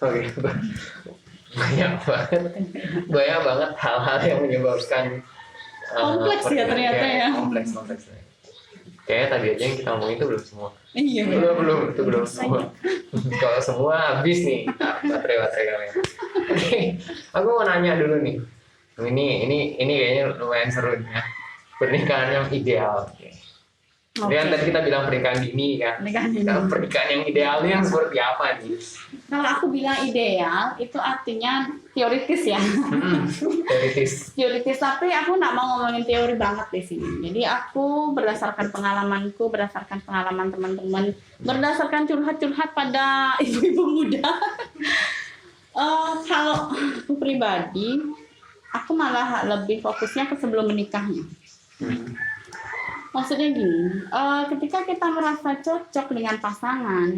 Oke, banyak banget hal-hal yang menyebabkan kompleks ya ternyata ya. Kompleks. Kayaknya tadi aja yang kita ngomongin itu belum semua. Iya. Belum, itu belum semua. Kalau semua habis nih baterai kalian. Oke, aku mau nanya dulu nih. Ini kayaknya lumayan seru ya. Pernikahan yang ideal. Ini kan tadi kita bilang pernikahan dini kan. Nah, pernikahan yang idealnya seperti apa nih? Kalau aku bilang ideal itu artinya teoritis ya. Teoritis, tapi aku nggak mau ngomongin teori banget di sini. Jadi aku berdasarkan pengalamanku, berdasarkan pengalaman teman-teman, berdasarkan curhat-curhat pada ibu-ibu muda. Kalau aku pribadi, aku malah lebih fokusnya ke sebelum menikahnya. Maksudnya gini, ketika kita merasa cocok dengan pasangan,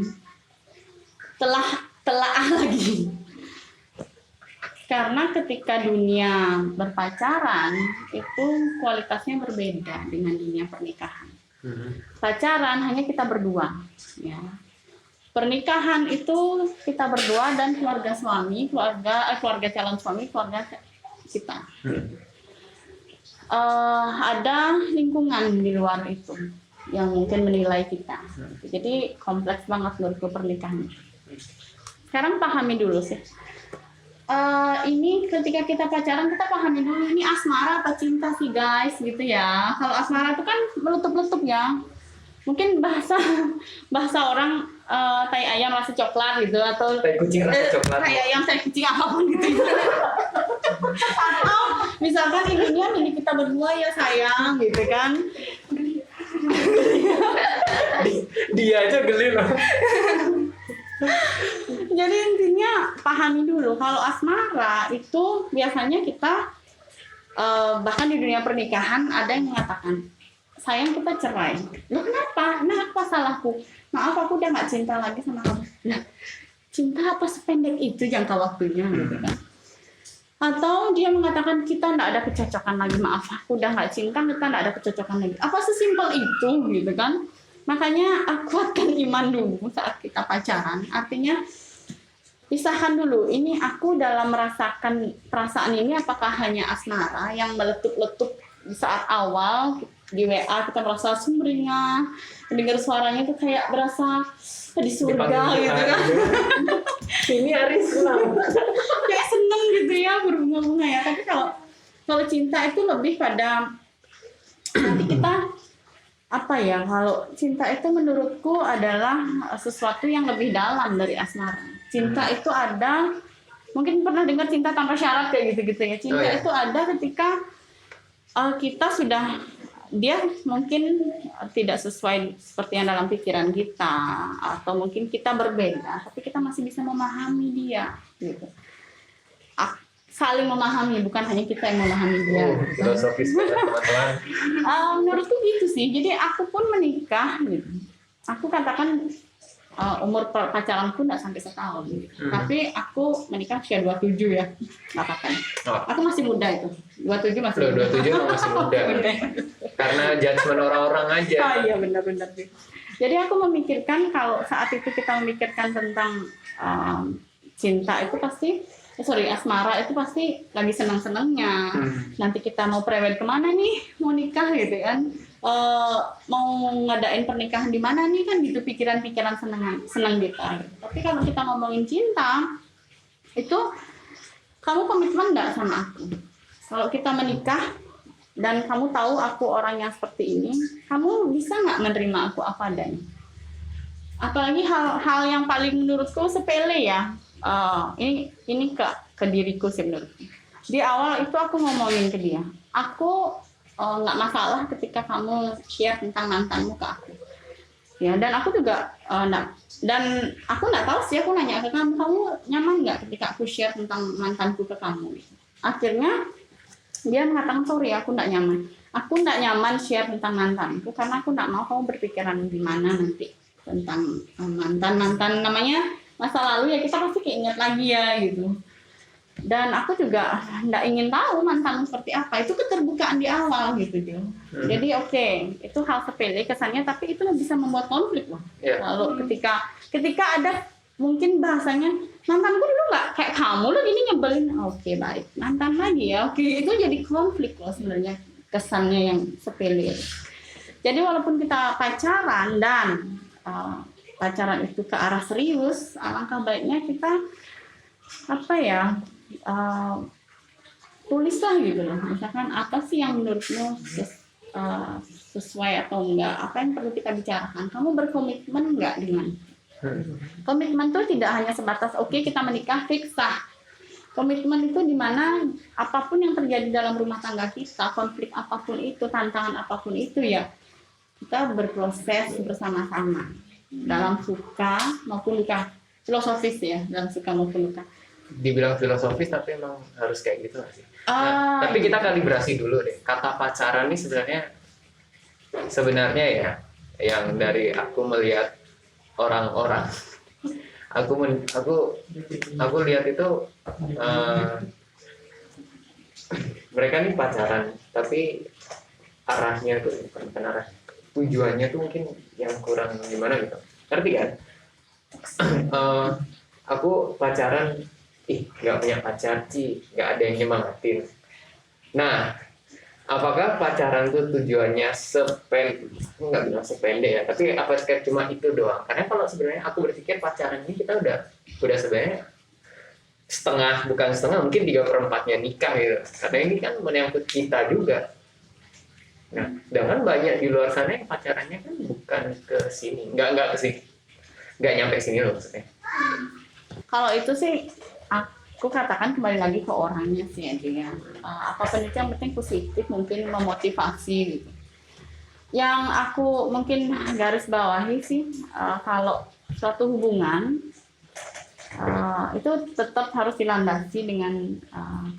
telaah lagi. Karena ketika dunia berpacaran itu kualitasnya berbeda dengan dunia pernikahan. Pacaran hanya kita berdua, ya. Pernikahan itu kita berdua dan keluarga suami, keluarga calon suami, keluarga kita. Ada lingkungan di luar itu yang mungkin menilai kita. Jadi kompleks banget menurutku pernikahan. Sekarang pahami dulu sih. Ini ketika kita pacaran kita pahami dulu ini asmara apa cinta sih guys gitu ya. Kalau asmara itu kan meletup-letup ya. Mungkin bahasa orang tai ayam rasa coklat gitu atau tai kucing rasa coklat. Tai ayam tai kucing apapun gitu. Atau misalkan ininya milik kita berdua ya sayang gitu kan. Dia aja geli loh. Jadi intinya pahami dulu kalau asmara itu biasanya kita bahkan di dunia pernikahan ada yang mengatakan sayang kita cerai. Loh kenapa? Nah apa salahku? Maaf aku udah gak cinta lagi sama kamu. Nah, cinta apa sependek itu jangka waktunya gitu kan. Atau dia mengatakan kita gak ada kecocokan lagi. Maaf aku udah gak cinta, kita gak ada kecocokan lagi. Apa sesimpel itu gitu kan. Makanya kuatkan iman dulu saat kita pacaran. Artinya pisahkan dulu. Ini aku dalam merasakan perasaan ini apakah hanya asmara yang meletup-letup di saat awal di WA kita merasa sumringah, mendengar suaranya itu kayak berasa di surga gitu kan. Ini hari senang. Kayak seneng gitu ya berbunga-bunga ya. Tapi kalau cinta itu lebih pada nanti kita apa ya, kalau cinta itu menurutku adalah sesuatu yang lebih dalam dari asmara. Cinta itu ada, mungkin pernah dengar cinta tanpa syarat kayak gitu-gitu ya. Cinta itu ada ketika kita sudah, dia mungkin tidak sesuai seperti yang dalam pikiran kita, atau mungkin kita berbeda, tapi kita masih bisa memahami dia gitu. Saling memahami, bukan hanya kita yang memahami dia. Filosofis banget teman-teman. Menurutku gitu sih. Jadi aku pun menikah gitu. Aku katakan umur pacaranku nggak sampai setahun gitu. Tapi aku menikah usia 27 ya. Nggak apa-apa. Aku masih muda itu. 27 masih muda. 27 masih muda. Karena judgement orang-orang aja. Iya benar-benar. Jadi aku memikirkan kalau saat itu kita memikirkan tentang cinta itu pasti asmara itu pasti lagi senang-senangnya. Nanti kita mau prewed kemana nih, mau nikah gitu kan, mau ngadain pernikahan di mana nih kan gitu, pikiran-pikiran senang kita. Tapi kalau kita ngomongin cinta, itu kamu komitmen nggak sama aku? Kalau kita menikah dan kamu tahu aku orang yang seperti ini, kamu bisa nggak menerima aku apa adanya? Apalagi hal yang paling menurutku sepele ya. Ini ke diriku sih menurutku. Di awal itu aku ngomongin ke dia, aku nggak masalah ketika kamu share tentang mantanmu ke aku. Ya, dan aku juga dan aku nggak tahu sih, aku nanya ke kamu nyaman nggak ketika aku share tentang mantanku ke kamu. Akhirnya dia mengatakan sorry, aku nggak nyaman. Aku nggak nyaman share tentang mantanku karena aku nggak mau kamu berpikiran gimana nanti tentang mantan namanya masa lalu ya, kita pasti keinget lagi ya gitu. Dan aku juga nggak ingin tahu mantanmu seperti apa. Itu keterbukaan di awal gitu dia. Jadi itu hal sepele kesannya, tapi itu bisa membuat konflik loh. Kalau ketika ada mungkin bahasanya mantanku dulu nggak kayak kamu loh gini nyebelin. Oke baik, mantan lagi ya. Oke, itu jadi konflik loh sebenarnya, kesannya yang sepele. Jadi walaupun kita pacaran dan pacaran itu ke arah serius, alangkah baiknya kita apa ya, tulislah gitu loh. Misalkan apa sih yang menurutmu sesuai atau enggak, apa yang perlu kita bicarakan. Kamu berkomitmen enggak dengan komitmen itu tidak hanya sebatas oke, kita menikah fix sah. Komitmen itu dimana apapun yang terjadi dalam rumah tangga kita, konflik apapun itu, tantangan apapun itu ya, kita berproses bersama-sama dalam suka maupun duka. Filosofis ya, dalam suka maupun duka. Dibilang filosofis tapi emang harus kayak gitu nggak sih? Nah, tapi kita kalibrasi dulu deh. Kata pacaran ini sebenarnya ya, yang dari aku melihat orang-orang, aku lihat itu mereka nih pacaran, tapi arahnya tuh bukan arah, tujuannya tuh mungkin yang kurang gimana gitu. Ngerti kan? Aku pacaran, nggak punya pacar sih, nggak ada yang nyemangatin. Nah, apakah pacaran tuh tujuannya nggak bilang sependek ya, tapi apa kayak cuma itu doang? Karena kalau sebenarnya aku berpikir pacaran ini kita udah sebenarnya bukan setengah, mungkin 3/4-nya nikah gitu. Karena ini kan menyangkut kita juga. Nah, sedangkan banyak di luar sana yang pacarannya kan bukan ke sini, nggak ke sini, nggak nyampe sini loh maksudnya. Kalau itu sih aku katakan kembali lagi ke orangnya sih ya. Apapun itu yang penting positif, mungkin memotivasi gitu. Yang aku mungkin garis bawahi sih, kalau suatu hubungan itu tetap harus dilandasi dengan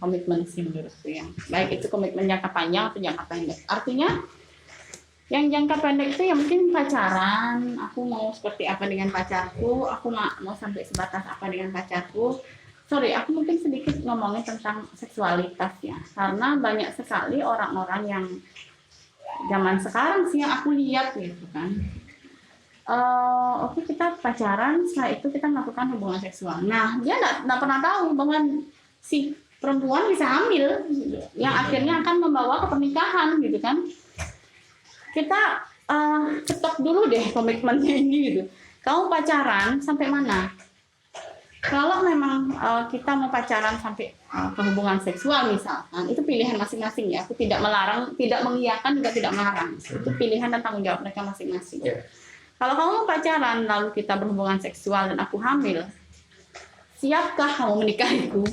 komitmen sih menurutku ya. Baik itu komitmen jangka panjang atau jangka pendek. Artinya yang jangka pendek itu ya mungkin pacaran, aku mau seperti apa dengan pacarku, aku mau sampai sebatas apa dengan pacarku. Sorry, aku mungkin sedikit ngomongin tentang seksualitas ya, karena banyak sekali orang-orang yang zaman sekarang sih yang aku lihat gitu kan. Oke, kita pacaran, setelah itu kita melakukan hubungan seksual. Nah, dia nggak pernah tahu bahwa si perempuan bisa hamil, gitu, yang akhirnya akan membawa ke pernikahan gitu kan. Kita stop dulu deh komitmennya ini gitu. Kamu pacaran sampai mana? Kalau memang kita mau pacaran sampai ke hubungan seksual misalkan, itu pilihan masing-masing ya. Aku tidak melarang, tidak mengiyakan, juga tidak melarang. Itu pilihan dan tanggung jawab mereka masing-masing. Yeah. Kalau kamu mau pacaran lalu kita berhubungan seksual dan aku hamil, siapkah kamu menikahiku?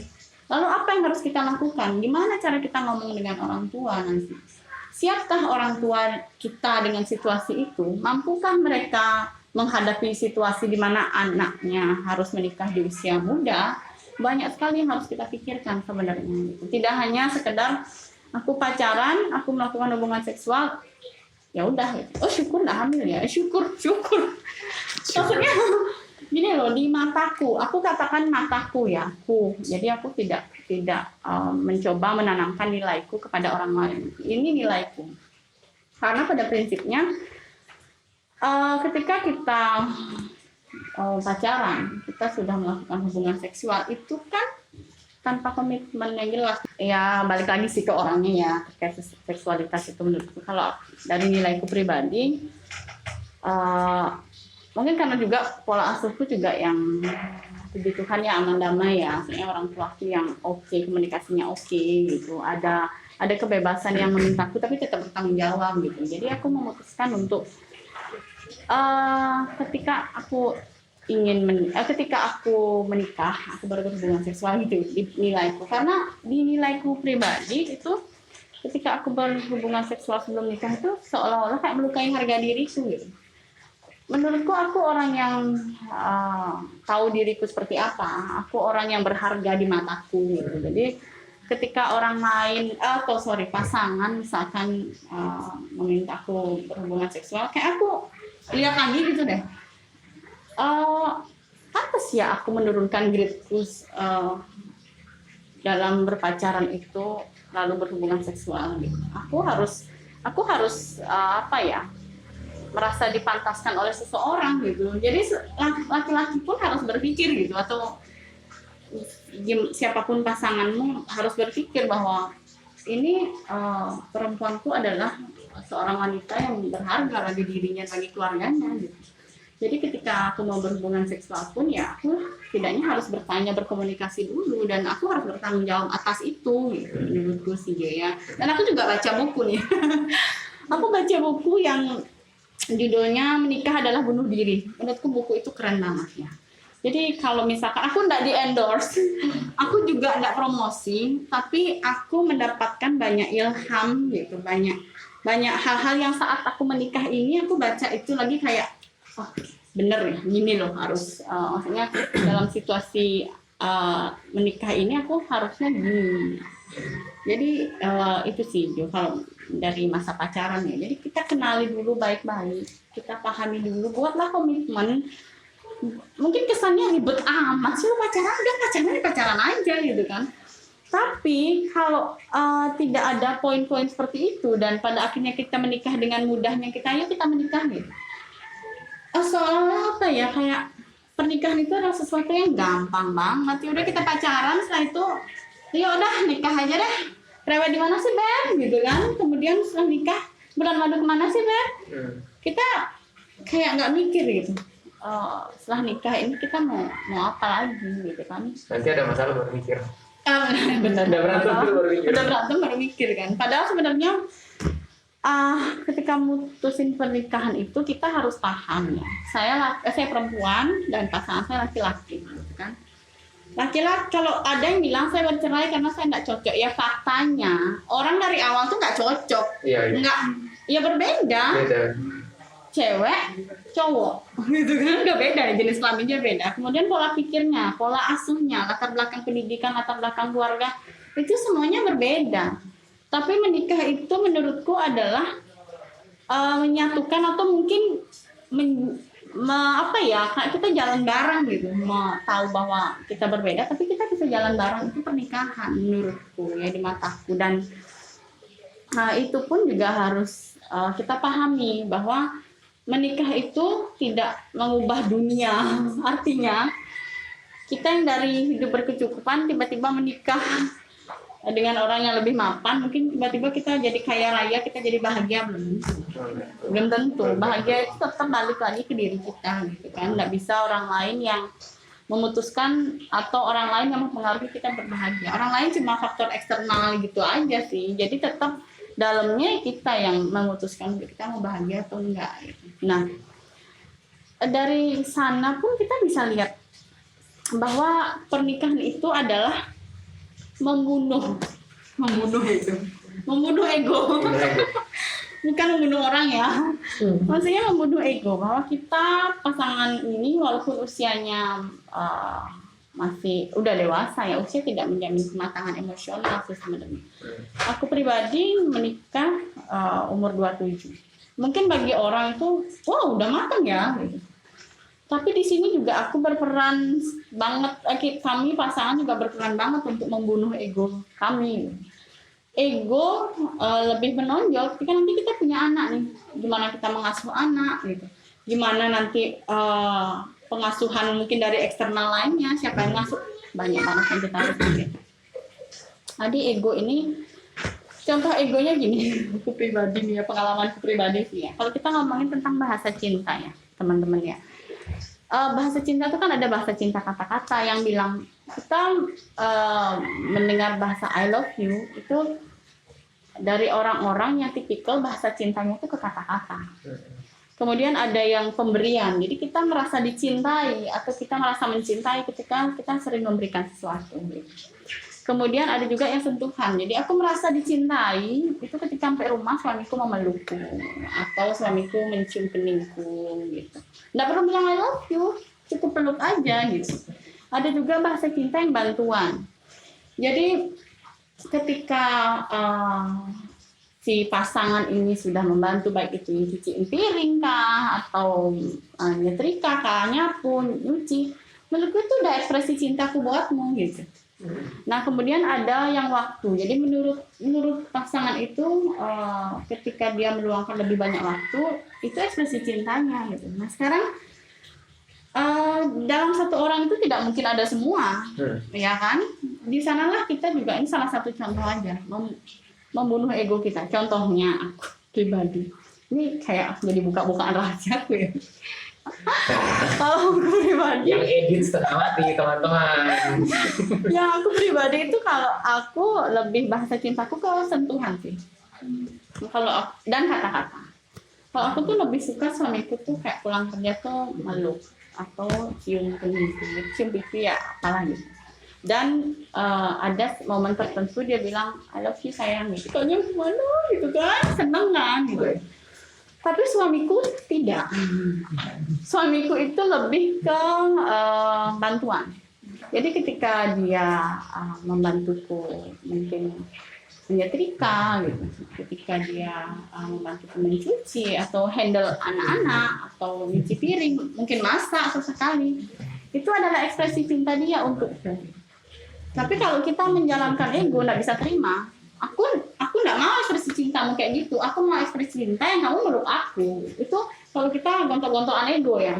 Lalu apa yang harus kita lakukan? Gimana cara kita ngomong dengan orang tua nanti? Siapkah orang tua kita dengan situasi itu? Mampukah mereka menghadapi situasi di mana anaknya harus menikah di usia muda? Banyak sekali yang harus kita pikirkan sebenarnya. Tidak hanya sekedar aku pacaran, aku melakukan hubungan seksual, ya udah. Oh syukur nggak hamil ya, syukur. Maksudnya gini loh, di mataku, aku katakan mataku ya, jadi aku tidak mencoba menanamkan nilaiku kepada orang lain. Ini nilaiku. Karena pada prinsipnya ketika kita pacaran, kita sudah melakukan hubungan seksual itu kan tanpa komitmen yang jelas. Ya balik lagi sih ke orangnya ya, terkait seksualitas itu menurutku. Kalau dari nilaiku pribadi, mungkin karena juga pola asuhku juga yang puji Tuhan ya aman damai ya, maksudnya orang tuaku yang oke, komunikasinya oke gitu, ada kebebasan yang memintaku tapi tetap bertanggung jawab gitu. Jadi aku memutuskan untuk ketika aku menikah, aku baru berhubungan seksual gitu di nilaiku, karena di nilaiku pribadi itu ketika aku berhubungan seksual sebelum nikah itu seolah-olah kayak melukai harga diriku gitu. Menurutku aku orang yang tahu diriku seperti apa, aku orang yang berharga di mataku gitu. Jadi ketika orang lain pasangan misalkan meminta aku berhubungan seksual, kayak aku lihat lagi gitu deh. Pantas ya aku menurunkan gradeku dalam berpacaran itu lalu berhubungan seksual gitu. Aku harus merasa dipantaskan oleh seseorang gitu. Jadi laki-laki pun harus berpikir gitu, atau siapapun pasanganmu harus berpikir bahwa ini perempuanku adalah seorang wanita yang berharga bagi dirinya, bagi keluarganya gitu. Jadi ketika aku mau berhubungan seksual pun ya aku tidaknya harus bertanya, berkomunikasi dulu, dan aku harus bertanggung jawab atas itu gitu, menurutku sih ya. Dan aku juga baca buku nih. Aku baca buku yang judulnya Menikah Adalah Bunuh Diri. Menurutku buku itu keren banget ya. Jadi kalau misalkan aku nggak di endorse, aku juga nggak promosi, tapi aku mendapatkan banyak ilham gitu, banyak hal-hal yang saat aku menikah ini aku baca itu lagi kayak, oh bener ya, gini loh harus, maksudnya dalam situasi menikah ini aku harusnya gini. Jadi itu sih Jo, kalau dari masa pacaran ya. Jadi kita kenali dulu baik-baik, kita pahami dulu, buatlah komitmen. Mungkin kesannya ribet amat sih, lo pacaran udah pacaran aja gitu kan. Tapi kalau tidak ada poin-poin seperti itu dan pada akhirnya kita menikah dengan mudahnya, ayo kita menikah gitu. Soalnya apa ya, kayak pernikahan itu adalah sesuatu yang gampang banget. Ya udah kita pacaran, setelah itu ya udah nikah aja deh. Rewel di mana sih Beb gitu kan. Kemudian setelah nikah bulan madu kemana sih Beb? Kita kayak nggak mikir gitu. Setelah nikah ini kita mau apa lagi gitu kan. Nanti ada masalah baru mikir. Benar. Udah berantem baru mikir kan. Padahal sebenarnya ketika mutusin pernikahan itu kita harus paham ya. Saya perempuan dan pasangan saya laki-laki gitu kan. Laki-laki, kalau ada yang bilang saya bercerai karena saya nggak cocok, ya faktanya orang dari awal tuh nggak cocok. Iya. Nggak, ya berbeda. Cewek, cowok, gitu kan, udah beda, jenis kelaminnya beda. Kemudian pola pikirnya, pola asuhnya, latar belakang pendidikan, latar belakang keluarga, itu semuanya berbeda. Tapi menikah itu menurutku adalah menyatukan, atau mungkin kita jalan bareng gitu. Mau tahu bahwa kita berbeda, tapi kita bisa jalan bareng, itu pernikahan menurutku ya, di mataku. Dan itu pun juga harus kita pahami bahwa menikah itu tidak mengubah dunia. Artinya kita yang dari hidup berkecukupan tiba-tiba menikah dengan orang yang lebih mapan, mungkin tiba-tiba kita jadi kaya raya, kita jadi bahagia, belum tentu. Bahagia itu tetap balik lagi ke diri kita gitu kan. Nggak bisa orang lain yang memutuskan atau orang lain yang mempengaruhi kita berbahagia. Orang lain cuma faktor eksternal gitu aja sih. Jadi tetap dalamnya kita yang memutuskan kita mau bahagia atau enggak gitu. Nah, dari sana pun kita bisa lihat bahwa pernikahan itu adalah membunuh ego. Bukan membunuh orang ya. Maksudnya membunuh ego, bahwa kita pasangan ini walaupun usianya masih udah dewasa ya, usia tidak menjamin kematangan emosional sih sebenarnya. Aku pribadi menikah umur 27. Mungkin bagi orang itu wow udah matang ya gitu. Tapi di sini juga aku berperan banget, kami pasangan juga berperan banget untuk membunuh ego kami. Ego lebih menonjol ketika nanti kita punya anak nih, gimana kita mengasuh anak gitu, gimana nanti pengasuhan mungkin dari eksternal lainnya, siapa yang ngasuh, banyak banget yang kita harus pikir. Jadi ego ini, contoh egonya gini, aku pribadi nih ya, pengalamanku pribadi sih ya. Kalau kita ngomongin tentang bahasa cinta ya teman-teman ya, bahasa cinta itu kan ada bahasa cinta kata-kata yang bilang kita mendengar bahasa I love you itu dari orang-orang yang tipikal bahasa cintanya itu ke kata-kata. Kemudian ada yang pemberian, jadi kita merasa dicintai atau kita merasa mencintai ketika kita sering memberikan sesuatu. Kemudian ada juga yang sentuhan, jadi aku merasa dicintai itu ketika sampai rumah suamiku memelukku atau suamiku mencium keningku gitu. Nggak perlu bilang I love you, cukup peluk aja gitu. Ada juga bahasa cinta yang bantuan. Jadi ketika si pasangan ini sudah membantu, baik itu nyuciin piring kah atau nyetrika kah, nyapu, nyuci, menurutku itu udah ekspresi cintaku buatmu gitu. Nah kemudian ada yang waktu. Jadi menurut pasangan itu ketika dia meluangkan lebih banyak waktu itu ekspresi cintanya gitu. Nah sekarang dalam satu orang itu tidak mungkin ada semua, ya kan? Di sanalah kita juga, ini salah satu contoh aja membunuh ego kita. Contohnya aku pribadi. Ini kayak jadi buka-bukaan rahasia aku ya. Kalau aku pribadi, Yang edit setengah mati teman-teman. ya aku pribadi itu kalau aku lebih bahasa cintaku ke sentuhan sih. Dan kata-kata. Kalau aku tuh lebih suka suamiku tuh kayak pulang kerja tuh meluk atau cium kening, cium pipi ya apalah gitu. Dan ada momen tertentu dia bilang I love you sayang gitu. Kayaknya gimana gitu kan, seneng kan gitu. Tapi suamiku tidak. Suamiku itu lebih ke bantuan. Jadi ketika dia membantuku mungkin menyetrika gitu, ketika dia membantuku mencuci atau handle anak-anak atau nyuci piring, mungkin masak sesekali, itu adalah ekspresi cinta dia untukku. Tapi kalau kita menjalankan ego, nggak bisa terima. Aku nggak mau ekspresi cintamu kayak gitu. Aku mau ekspresi cinta yang kamu meluk aku. Itu kalau kita gontok-gontokan ego ya.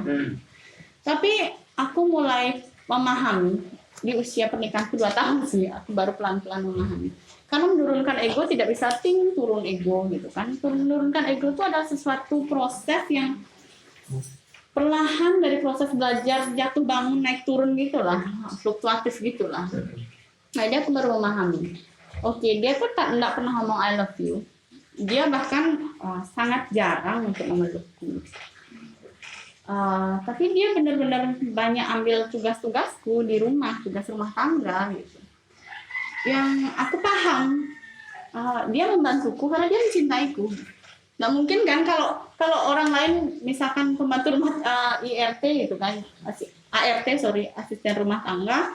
Tapi aku mulai memahami di usia pernikahanku 2 tahun sih. Aku baru pelan-pelan memahami. Karena menurunkan ego tidak bisa turun ego gitu kan. Menurunkan ego itu adalah sesuatu proses yang perlahan dari proses belajar jatuh bangun naik turun gitulah, fluktuatif gitulah. Nah dia aku baru memahami. Oke, dia tuh tidak pernah ngomong I love you. Dia bahkan sangat jarang untuk memelukku. Tapi dia benar-benar banyak ambil tugas-tugasku di rumah, tugas rumah tangga gitu. Yang aku paham, dia membantuku karena dia mencintaiku. Nggak mungkin kan kalau orang lain misalkan pembantu rumah IRT gitu kan, asisten rumah tangga,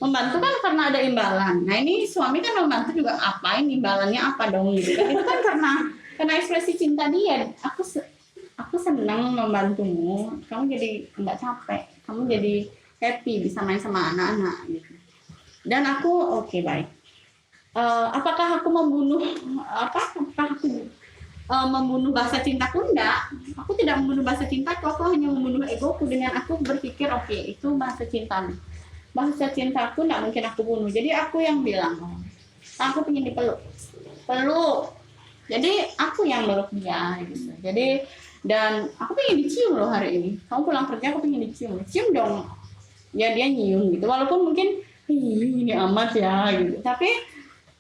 membantu kan karena ada imbalan. Nah ini suami kan membantu juga apain imbalannya apa dong gitu kan. Itu kan karena ekspresi cinta dia. Aku senang membantumu, kamu jadi nggak capek, kamu jadi happy bisa main sama anak-anak gitu. Dan aku oke, baik. Apakah aku membunuh membunuh bahasa cintaku? Enggak. Aku tidak membunuh bahasa cintaku, aku hanya membunuh egoku dengan aku berpikir oke, itu bahasa cintamu. Bahasa cintaku enggak mungkin aku bunuh. Jadi aku yang bilang, aku ingin dipeluk. Peluk. Jadi aku yang meluk dia gitu. Jadi dan aku pengen dicium loh hari ini. Kamu pulang kerja aku pengen dicium. Cium dong. Ya dia nyium gitu. Walaupun mungkin ini amat ya gitu. Tapi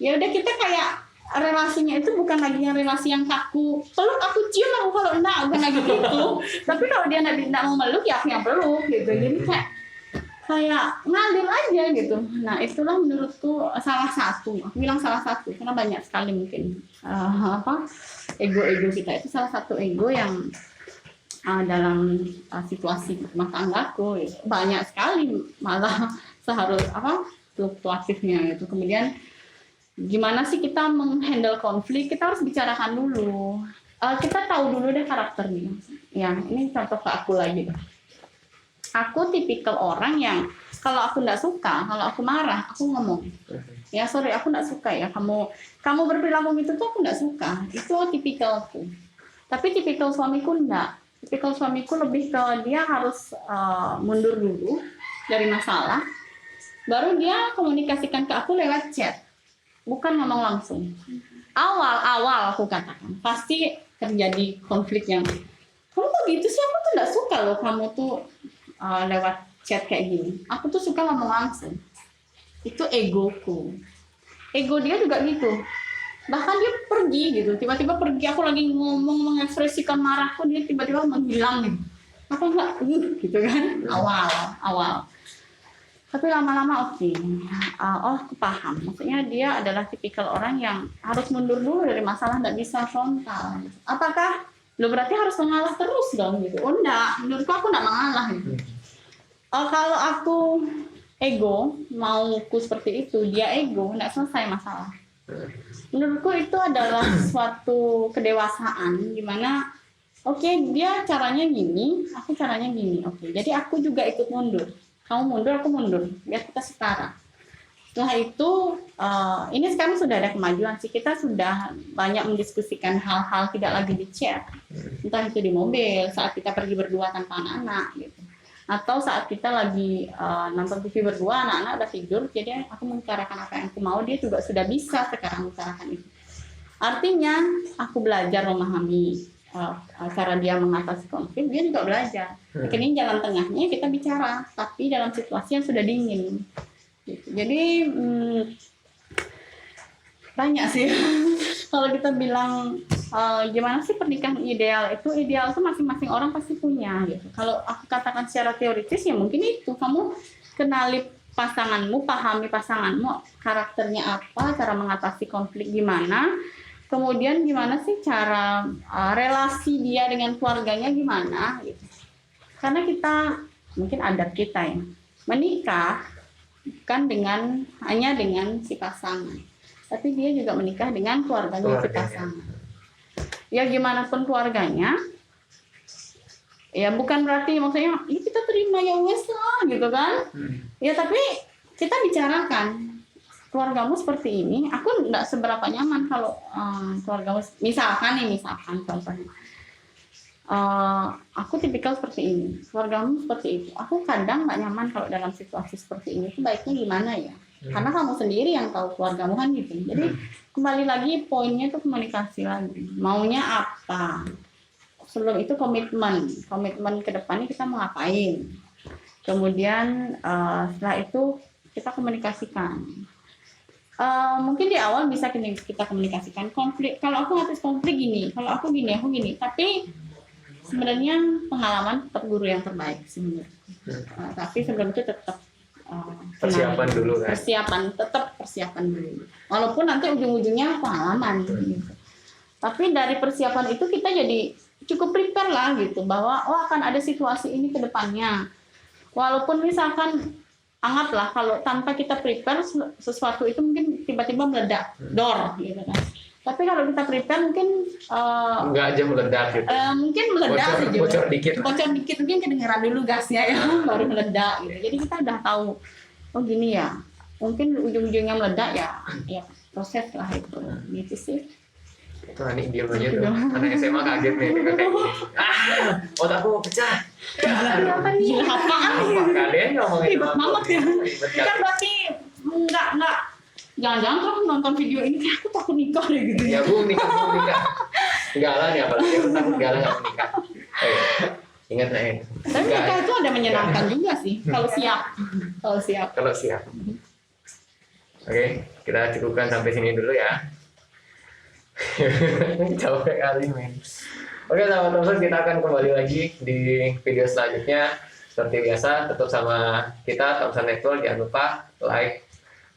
ya udah kita kayak relasinya itu bukan lagi yang relasi yang kaku. Peluk aku cium aku kalau enggak bukan lagi gitu. Tapi kalau dia enggak mau meluk ya aku yang peluk gitu. Jadi kayak ngalir aja gitu. Nah itulah menurutku salah satu. Aku bilang salah satu karena banyak sekali mungkin ego kita itu salah satu ego yang dalam situasi rumah tanggaku gitu. Banyak sekali malah seharus fluktuatifnya gitu. Kemudian gimana sih kita menghandle konflik? Kita harus bicarakan dulu. Kita tahu dulu deh karakternya. Ya ini contoh ke aku lagi. Aku tipikal orang yang kalau aku nggak suka, kalau aku marah, aku ngomong. Ya sorry, aku nggak suka ya kamu berperilaku gitu tuh aku nggak suka. Itu tipikalku. Tapi tipikal suamiku enggak. Tipikal suamiku lebih ke dia harus mundur dulu dari masalah. Baru dia komunikasikan ke aku lewat chat. Bukan ngomong langsung. Awal aku katakan pasti terjadi konflik yang kamu kok gitu sih, aku tuh nggak suka loh kamu tuh lewat chat kayak gini. Aku tuh suka ngomong langsung. Itu egoku. Ego dia juga gitu. Bahkan dia pergi gitu. Tiba-tiba pergi, aku lagi ngomong mengekspresikan marahku, dia tiba-tiba menghilang gitu. Aku enggak gitu kan. Awal. Tapi lama-lama oke. Aku paham. Maksudnya dia adalah tipikal orang yang harus mundur dulu dari masalah, nggak bisa frontal. Apakah lo berarti harus mengalah terus dong gitu? Oh enggak, menurutku aku enggak mengalah gitu. Kalau aku ego, mauku seperti itu, dia ego, enggak selesai masalah. Menurutku itu adalah suatu kedewasaan dimana oke, dia caranya gini, aku caranya gini. Oke, jadi aku juga ikut mundur. Kamu mundur, aku mundur. Biar kita setara. Setelah itu, ini sekarang sudah ada kemajuan sih. Kita sudah banyak mendiskusikan hal-hal tidak lagi di chat. Entah itu di mobil, saat kita pergi berdua tanpa anak-anak gitu. Atau saat kita lagi nonton TV berdua, anak-anak udah tidur, jadi aku mengutarakan apa yang aku mau, dia juga sudah bisa sekarang mengutarakan itu. Artinya, aku belajar memahami cara dia mengatasi konflik, dia juga belajar. Akhirnya jalan tengahnya kita bicara, tapi dalam situasi yang sudah dingin. Gitu. Jadi banyak sih. Kalau kita bilang gimana sih pernikahan ideal itu masing-masing orang pasti punya gitu. Kalau aku katakan secara teoritis ya mungkin itu kamu kenali pasanganmu, pahami pasanganmu, karakternya apa, cara mengatasi konflik gimana, kemudian gimana sih cara relasi dia dengan keluarganya gimana gitu. Karena kita mungkin adat kita ya menikah bukan hanya dengan si pasangan, tapi dia juga menikah dengan keluarganya si pasangan. Ya gimana pun keluarganya, ya bukan berarti maksudnya ini kita terima ya wes lah gitu kan. Ya tapi kita bicarakan keluargamu seperti ini, aku nggak seberapa nyaman kalau keluargamu misalkan contohnya aku tipikal seperti ini, keluargamu seperti itu, aku kadang nggak nyaman kalau dalam situasi seperti ini, itu baiknya gimana ya? Karena kamu sendiri yang tahu keluargamu kan gitu. Jadi kembali lagi poinnya itu komunikasi lagi, maunya apa? Sebelum itu komitmen ke depannya kita mau ngapain? Kemudian setelah itu kita komunikasikan. Mungkin di awal bisa kita komunikasikan konflik. Kalau aku ngatis konflik gini, kalau aku gini, Tapi sebenarnya pengalaman tetap guru yang terbaik sebenarnya. Tapi sebelum itu tetap persiapan dulu kan. Persiapan dulu. Walaupun nanti ujung-ujungnya pengalaman gitu. Tapi dari persiapan itu kita jadi cukup prepare lah gitu bahwa akan ada situasi ini ke depannya. Walaupun misalkan anggaplah kalau tanpa kita prepare sesuatu itu mungkin tiba-tiba meledak door gitu kan. Tapi kalau kita prepare mungkin nggak aja meledak gitu. Mungkin meledak bocor dikit mungkin kedengeran dulu gasnya ya baru meledak gitu. Jadi kita udah tahu gini ya. Mungkin ujung-ujungnya meledak ya proses lah itu. Gitu sih. Itu Anik diam aja tuh. Anak SMA kaget nih kayak gini. Otakku pecah. Apa nih? Apaan? Kalian ngomongin Ribet banget ya. Kan berarti enggak. Jangan-jangan kamu nonton video ini kayak aku takut nikah deh gitu. Ya bu nikah. Galang ya apalagi aku takut galang nggak menikah. Ingat nih. Tapi nikah itu ada menyenangkan juga sih kalau siap. Oke, kita cukupkan sampai sini dulu ya. Capek kali men. Oke teman-teman, kita akan kembali lagi di video selanjutnya. Seperti biasa, tetap sama kita Thompson Network. Jangan lupa like,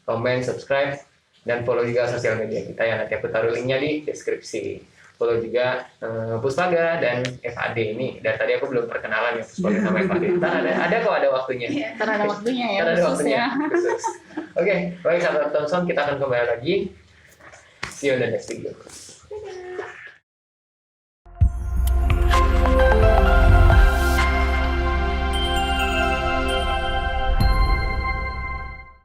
komen, subscribe, dan follow juga sosial media kita yang nanti aku taruh linknya di deskripsi. Follow juga Puspaga dan FAD ini. Dan tadi aku belum perkenalan ya Puspaga sama FAD. Ada waktunya. Ntar ada waktunya ya. Oke, baik sahabat Thompson, kita akan kembali lagi. See you in the next video.